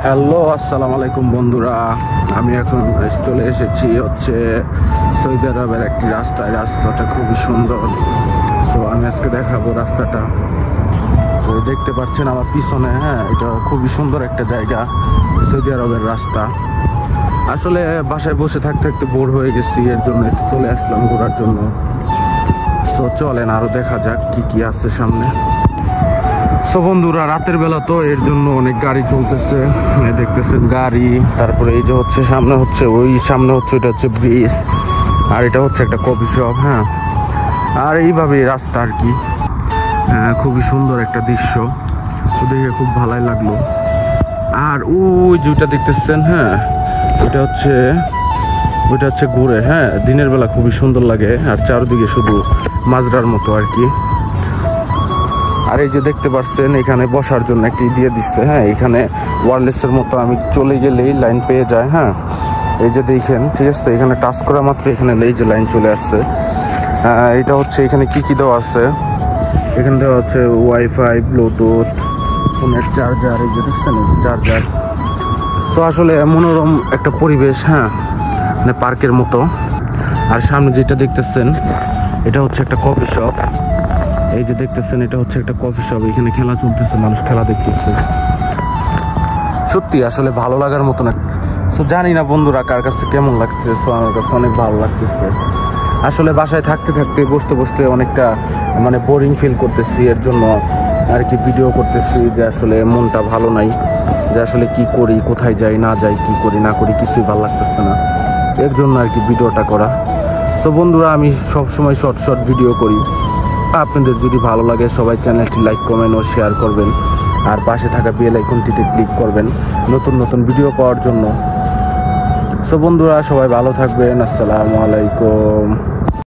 Hello, আসসালামু আলাইকুম বন্ধুরা। আমি এখন চলে এসেছি হচ্ছে সৌদি আরবের একটি রাস্তাটা খুবই সুন্দর। সো আমি আজকে দেখাবো রাস্তাটা। তো দেখতে পাচ্ছেন আমার পিছনে, এটা খুবই সুন্দর একটা জায়গা, সৌদি আরবের রাস্তা। আসলে বাসায় বসে থাকতে থাকতে বোর হয়ে গেছি, এর জন্য চলে আসলাম ঘোরার জন্য। সো চলেন আরো দেখা যাক কি কি আছে সামনে। সো বন্ধুরা, রাতের বেলা তো এর জন্য অনেক গাড়ি চলতেছে, দেখতেছেন গাড়ি। তারপরে এই যে হচ্ছে সামনে হচ্ছে এটা হচ্ছে ব্রিজ, আর এটা হচ্ছে একটা কফি শপ। আর এইভাবে রাস্তা আর কি। খুবই সুন্দর একটা দৃশ্য, তো দেখে খুব ভালোই লাগলো। আর ওই যেটা দেখতেছেন, ওইটা হচ্ছে ঘুরে। দিনের বেলা খুবই সুন্দর লাগে, আর চারদিকে শুধু মাজরার মতো আর কি। আর এই যে দেখতে পাচ্ছেন এখানে বসার জন্য একটি দিয়ে দিচ্ছে। এখানে ওয়্যারলেসের মতো, আমি চলে গেলেই লাইন পেয়ে যায়। এই যে দেখেন, ঠিক আছে, এখানে টাচ করা মাত্র এখানে এই যে লাইন চলে আসছে। এটা হচ্ছে এখানে কি কি দেওয়া আছে, এখানে দেওয়া হচ্ছে ওয়াইফাই, ব্লুটুথ, ফোনের চার্জার। এই যে দেখছেন চার্জার। তো আসলে মনোরম একটা পরিবেশ, মানে পার্কের মতো। আর সামনে যেটা দেখতেছেন এটা হচ্ছে একটা কফি শপ। এই যে দেখতেছেন এটা হচ্ছে একটা কফি শপ, এখানে খেলা চলতেছে, মানুষ খেলা দেখতেছে। সত্যি আসলে ভালো লাগার মতো না। সো জানি না বন্ধুরা কার কাছে কেমন লাগছে। সো আমার কাছে অনেক ভালো লাগতেছে। আসলে বাসায় থাকতে থাকতে বসতে বসতে অনেকটা মানে বোরিং ফিল করতেছি, এর জন্য আর কি ভিডিও করতেছি। যে আসলে মনটা ভালো নাই, যে আসলে কি করি, কোথায় যাই না যাই, কি করি না করি, কিছুই ভালো লাগতেছে না, এর জন্য আর কি ভিডিওটা করা। সো বন্ধুরা, আমি সবসময় শর্ট ভিডিও করি। আপনাদের যদি ভালো লাগে সবাই চ্যানেলটি লাইক, কমেন্ট ও শেয়ার করবেন। আর পাশে থাকা বেল আইকনটিতে ক্লিক করবেন নতুন নতুন ভিডিও পাওয়ার জন্য। সো বন্ধুরা, সবাই ভালো থাকবেন। আসসালামু আলাইকুম।